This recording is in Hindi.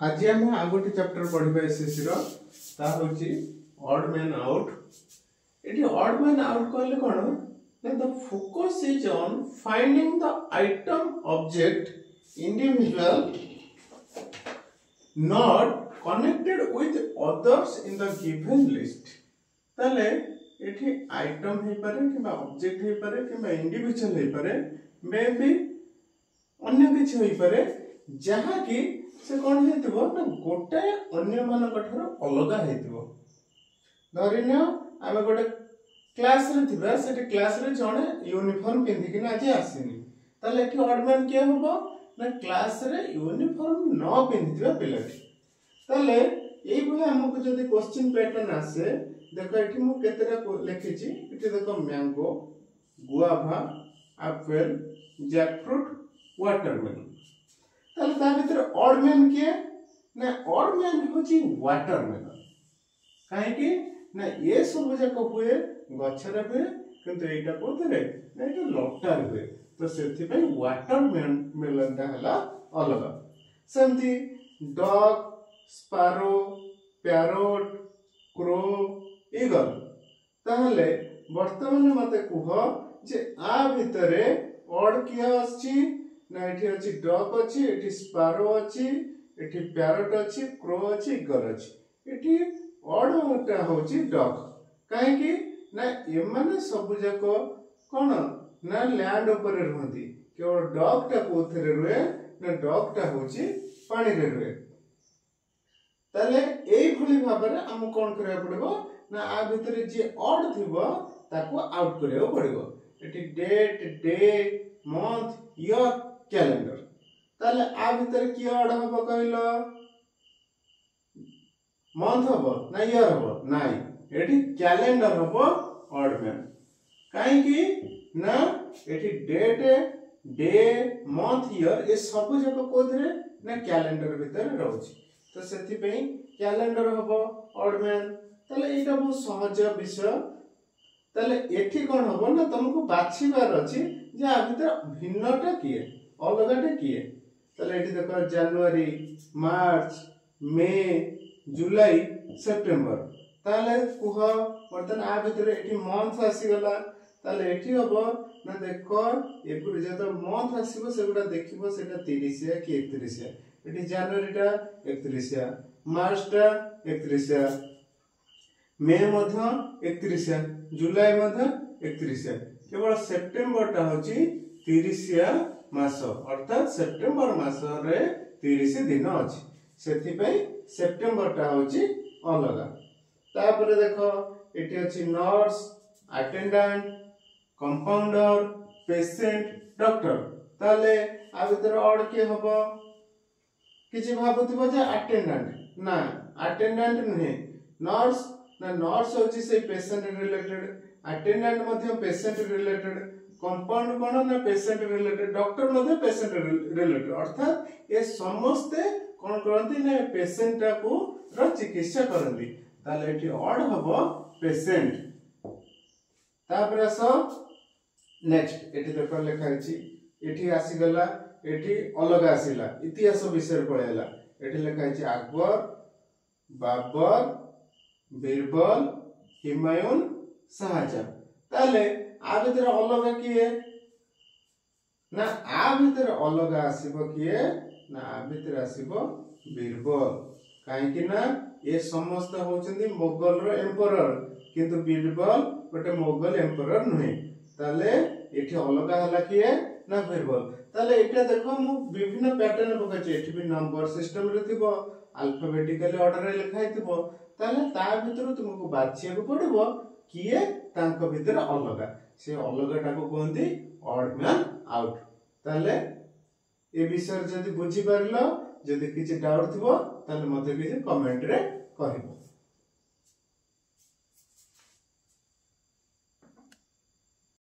आज आम आ गोटे चैप्टर पढ़ा एसएससी ता होची odd man out. It odd man out कहले कोन the focus is on finding the item object individual not connected with others in the given list. ताले एठी आइटम हे पारे कि ऑब्जेक्ट हे पारे कि इंडिविजुअल हे पारे मे बी अन्य किछ होई पारे जहा कि से कौन हेतिबो ना गोटे अन्य मानक ठारो अलगा हेतिबो। धरिनियो आमे गोटे क्लास रे थिबा सेठी क्लास रे जणे यूनिफॉर्म पिंधि कि आज आसीनी ताले एठी ऑड मैन के होबो ना क्लास रे यूनिफॉर्म न पिंधिबा पिलाटी। ताले एई भले हमकु जदी क्वेश्चन पैटर्न आसे देखो एठी मु केतेरा लिखिछि। एठी देखो mango, guava, Apple, jackfruit, watermelon. ताले ता भीतर ऑड मैन के ना ऑड मैन होची वाटरमेलन। काहे कि ना ये सब जाक हुए गछरे हुए किंतु एटा कोथरे ना एटा लटार हुए तो सेथि पे वाटरमेलन ता हला अलग। सेमती dog, sparrow, parrot, crow, eagle. ताहले वर्तमान मते कुह जे आ भितरे ऑड किया अछि ना एठी अछि डॉग अछि, एठी स्पैरो अछि, एठी पैरोट अछि, क्रो अछि, ईगल अछि। एठी ऑड टा होची डॉग। काहे कि ना ए माने सब जाको कोन ना लैंड ऊपर रहंती केवल डॉग टा कोथरे रुए ना डॉग टा होची पानी रे रुए। ताले एई भली भाबरे हम कोन करया पड़िबो ना आ भितरे जे ऑड थिबो ताको आउट करया पड़िबो। एठी date, day, month, year, calendar. ताले आ भितरे की ऑड हबो कहलो मंथ हबो ना ईयर हबो नाइ एठी कैलेंडर हबो ऑड मैन। काहे कि ना एठी डेट, डे, मंथ, ईयर ए सब जको कोथरे ना कैलेंडर भितर रहउची तो सेथि पई कैलेंडर हबो ऑड मैन। ताले एटा बहुत सहज विषय। ताले एठी कोन हबो ना तुमको बाछिबार अछि जे आ भितर भिन्नटा किए अलगाटा किए। ताले एठी देखो जनवरी, मार्च, मई, जुलाई, सेप्टेम्बर। ताले कुह वर्तन आ भितर एठी मंथ आसी गला। ताले एठी हबो ना देखो एपुर जे तो मंथ आसीबो सेगुडा देखिबो सेटा 30 या कि 31 या। एठी जनवरी टा 31 या, मार्च टा 31 या, मई मध्य 31 या, जुलाई मध्य 31 या। केवल सेप्टेम्बर टा होची 30 या मास अर्थात सेप्टेम्बर मास रे 30 दिन अछि सेथि पई सेप्टेम्बर टा होची अलगा। तापर देखो एठी अछि nurse, attendant, compounder, patient, doctor. ताले आ भीतर ऑड के हबो किछि भाबुथिबो जे अटेंडेंट ना अटेंडेंट नहे नर्स ना नर्स होची से पेशेंट रिलेटेड, अटेंडेंट मध्ये पेशेंट रिलेटेड, कंपाउंड कोन ना पेशेंट रिलेटेड, डॉक्टर मध्ये पेशेंट रिलेटेड। अर्थात ये समस्त कोन करंती ना पेशेंट को र चिकित्सा करंती। ताले एठी ऑड हबो पेशेंट। तापर सब नेक्स्ट एठी देखो लिखा अछि एठी आसी गला एठी अलग आसीला इतिहास विषय पळेला। एठी लिखा अछि अकबर, बाबर, बीरबल, हुमायूं, शाहजहां। ताले आ भितर अलग किए ना आ भितर अलग आसीबो किए ना आ भितर आसीबो बीरबल। काहे कि ना ये समस्त होचंदी मोगल रो एम्परर किंतु बीरबल गोटे मोगल एम्परर नहे। ताले एठी अलग हला किए ना बीरबल। ताले एटा देखो मु विभिन्न पैटर्न पकाचे एठी भी नंबर सिस्टम रे थिबो अल्फाबेटिकली ऑर्डर रे लिखाइ थिबो। ताले ता भितर तुमको बाछिया को पड़िबो किए तांको भितर अलग से अलगटा को कहंती ऑड मैन आउट। ताले ए विषय जदी बुझी परलो जदी किछि डाउट थिबो ताले मते किछि कमेंट रे कहिबो।